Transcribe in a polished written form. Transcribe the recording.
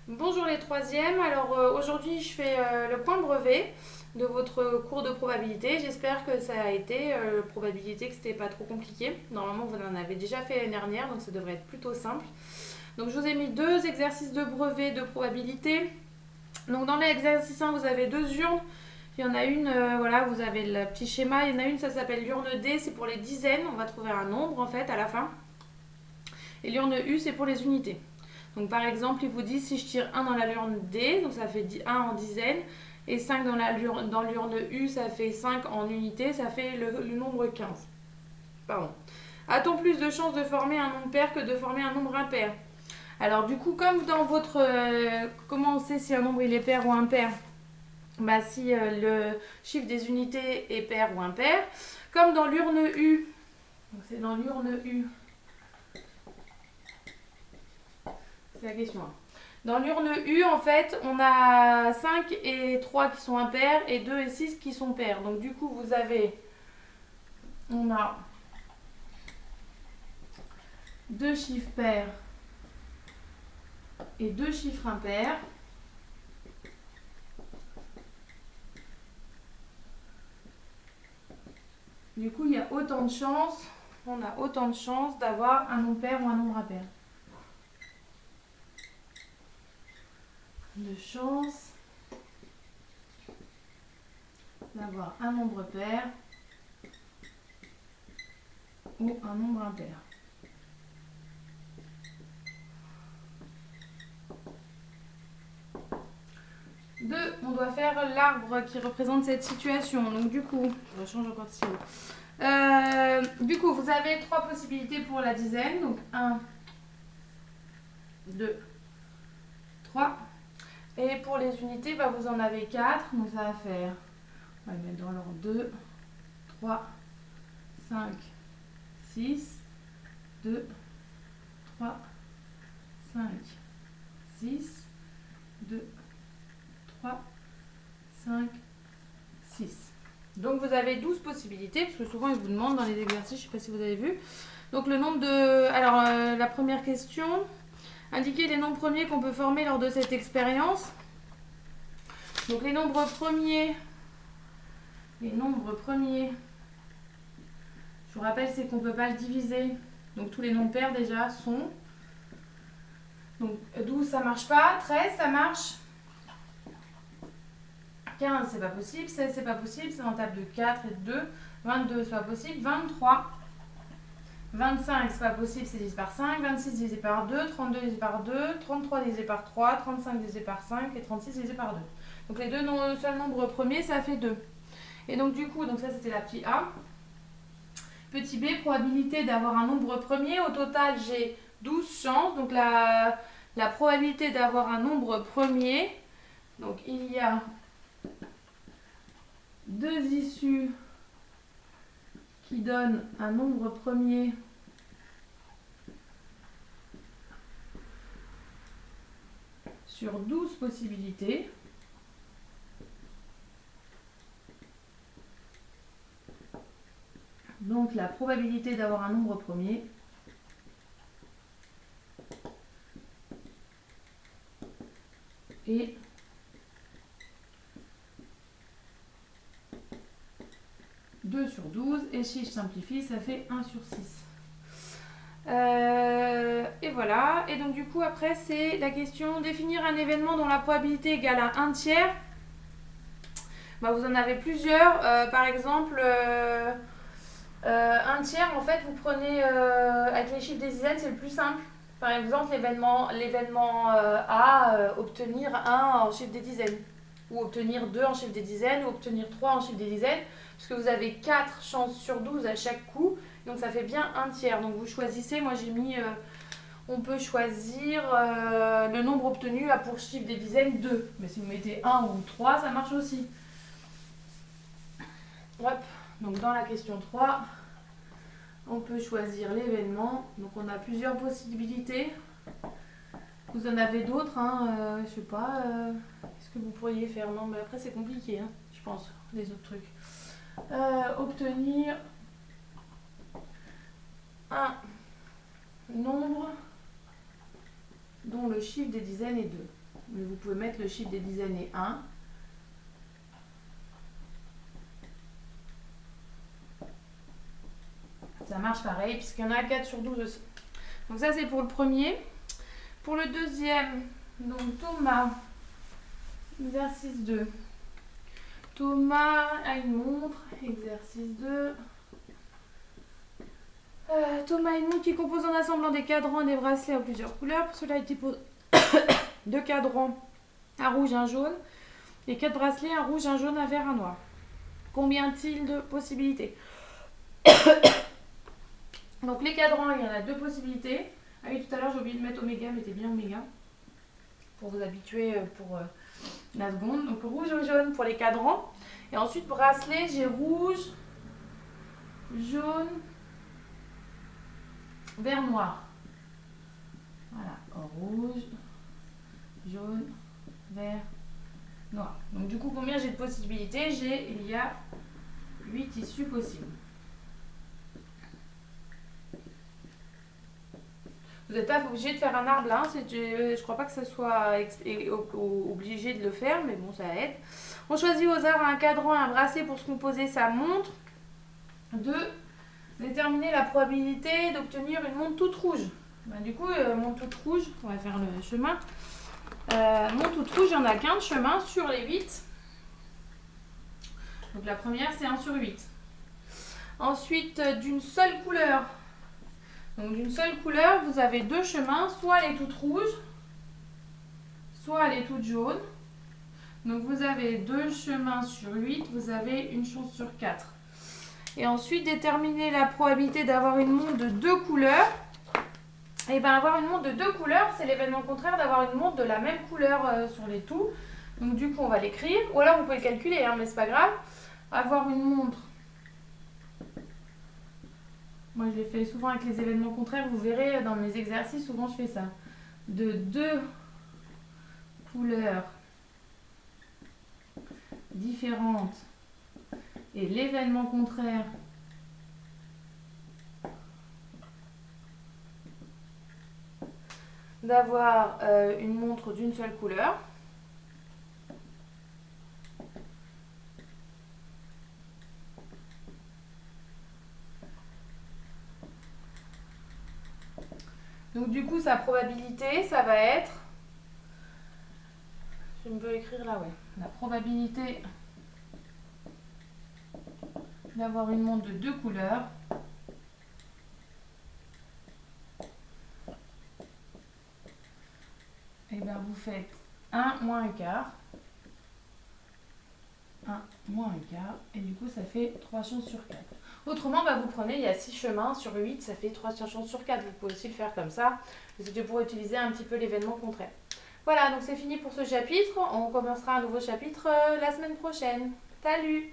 Bonjour les troisièmes, alors aujourd'hui je fais le point brevet de votre cours de probabilité. J'espère que ça a été probabilité, que c'était pas trop compliqué. Normalement vous en avez déjà fait l'année dernière donc ça devrait être plutôt simple. Donc je vous ai mis deux exercices de brevet de probabilité. Donc dans l'exercice 1 vous avez deux urnes. Il y en a une, voilà, vous avez le petit schéma. Il y en a une, ça s'appelle l'urne D, c'est pour les dizaines. On va trouver un nombre en fait à la fin. Et l'urne U, c'est pour les unités. Donc par exemple, il vous dit si je tire 1 dans la l'urne D, donc ça fait 1 en dizaines, et 5 dans l'urne U, ça fait 5 en unités, ça fait le nombre 15. Pardon. A-t-on plus de chances de former un nombre pair que de former un nombre impair? Alors du coup, comme dans votre... comment on sait si un nombre il est pair ou impair? Bah si le chiffre des unités est pair ou impair. Comme dans l'urne U, donc c'est dans l'urne U, c'est la question 1. Dans l'urne U, en fait, on a 5 et 3 qui sont impairs et 2 et 6 qui sont pairs. Donc du coup, on a deux chiffres pairs et deux chiffres impairs. Du coup, il y a autant de chances, on a autant de chances d'avoir un nombre pair ou un nombre impair. De chances d'avoir un nombre pair ou un nombre impair. 2, on doit faire l'arbre qui représente cette situation. Donc du coup, je change encore de stylo. Du coup, vous avez trois possibilités pour la dizaine. Donc 1, 2, 3. Et pour les unités, bah, vous en avez 4. Donc ça va faire, on va mettre dans l'ordre 2, 3, 5, 6, 2, 3, 5, 6, 2, 3, 5, 6. Donc vous avez 12 possibilités, parce que souvent ils vous demandent dans les exercices, je ne sais pas si vous avez vu. Donc le nombre de... Alors la première question, indiquez les nombres premiers qu'on peut former lors de cette expérience. Donc les nombres premiers, je vous rappelle c'est qu'on ne peut pas le diviser. Donc tous les nombres pairs déjà sont... Donc 12 ça marche pas, 13 ça marche. 15 c'est pas possible, 16 c'est pas possible, c'est en table de 4 et de 2. 22 c'est pas possible, 23. 25 c'est pas possible, c'est divisé par 5. 26 divisé par 2, 32 divisé par 2, 33 divisé par 3, 35 divisé par 5 et 36 divisé par 2. Donc les deux seuls nombres premiers ça fait 2. Et donc du coup, donc ça c'était la petite A. Petit b, probabilité d'avoir un nombre premier. Au total j'ai 12 chances. Donc la probabilité d'avoir un nombre premier, donc il y a deux issues qui donnent un nombre premier sur 12 possibilités. Donc la probabilité d'avoir un nombre premier est deux sur 12. Et si je simplifie, ça fait 1 sur 6. Et voilà. Et donc du coup, après, c'est la question définir un événement dont la probabilité égale à 1 tiers. Bah, vous en avez plusieurs. Par exemple, 1 tiers, en fait, vous prenez avec les chiffres des dizaines, c'est le plus simple. Par exemple, l'événement A, obtenir 1 en chiffre des dizaines. Ou obtenir 2 en chiffre des dizaines, ou obtenir 3 en chiffre des dizaines. Parce que vous avez 4 chances sur 12 à chaque coup. Donc ça fait bien 1 tiers. Donc vous choisissez, moi j'ai mis, on peut choisir le nombre obtenu à pour chiffre des dizaines 2. Mais si vous mettez 1 ou 3, ça marche aussi. Hop, donc dans la question 3, on peut choisir l'événement. Donc on a plusieurs possibilités. Vous en avez d'autres, hein, je sais pas, qu'est-ce que vous pourriez faire? Non, mais après c'est compliqué, hein, je pense, les autres trucs. Obtenir un nombre dont le chiffre des dizaines est 2. Mais vous pouvez mettre le chiffre des dizaines et 1. Ça marche pareil, puisqu'il y en a 4 sur 12 aussi. Donc ça, c'est pour le premier. Pour le deuxième, donc Thomas, exercice 2. Thomas a une montre, exercice 2. Thomas a une montre qui compose en assemblant des cadrans et des bracelets en plusieurs couleurs. Pour cela, il dispose 2 cadrans, un rouge, un jaune, et 4 bracelets, un rouge, un jaune, un vert, un noir. Combien t-il de possibilités? Donc les cadrans, il y en a 2 possibilités. Ah oui, tout à l'heure, j'ai oublié de mettre oméga, mettez bien oméga pour vous habituer pour la seconde. Donc rouge ou jaune pour les cadrans. Et ensuite, bracelet, j'ai rouge, jaune, vert, noir. Voilà, rouge, jaune, vert, noir. Donc du coup, combien j'ai de possibilités? Il y a 8 issues possibles. Vous n'êtes pas obligé de faire un arbre là, je crois pas que ce soit obligé de le faire, mais bon, ça aide. On choisit au hasard un cadran et un bracelet pour se composer sa montre. 2. Déterminer la probabilité d'obtenir une montre toute rouge. Du coup, montre toute rouge, on va faire le chemin. Montre toute rouge, il n'y en a qu'un de chemin sur les 8. Donc la première, c'est 1 sur 8. Ensuite, d'une seule couleur. Donc d'une seule couleur, vous avez 2 chemins, soit elle est toute rouge, soit elle est toute jaune. Donc vous avez 2 chemins sur 8, vous avez une chance sur 4. Et ensuite, déterminer la probabilité d'avoir une montre de 2 couleurs. Et bien avoir une montre de 2 couleurs, c'est l'événement contraire d'avoir une montre de la même couleur sur les tout. Donc du coup, on va l'écrire, ou alors vous pouvez le calculer, hein, mais c'est pas grave. Avoir une montre. Moi, je l'ai fait souvent avec les événements contraires. Vous verrez dans mes exercices, souvent je fais ça. De 2 couleurs différentes et l'événement contraire d'avoir une montre d'une seule couleur. Donc du coup, sa probabilité, ça va être... Je peux écrire là, ouais. La probabilité d'avoir une montre de 2 couleurs. Et bien vous faites 1 moins un quart. 1 moins un quart. Et du coup, ça fait 3 chances sur 4. Autrement, vous prenez, il y a 6 chemins sur 8, ça fait 3 chances sur 4. Vous pouvez aussi le faire comme ça. C'était pour utiliser un petit peu l'événement contraire. Voilà, donc c'est fini pour ce chapitre. On commencera un nouveau chapitre la semaine prochaine. Salut!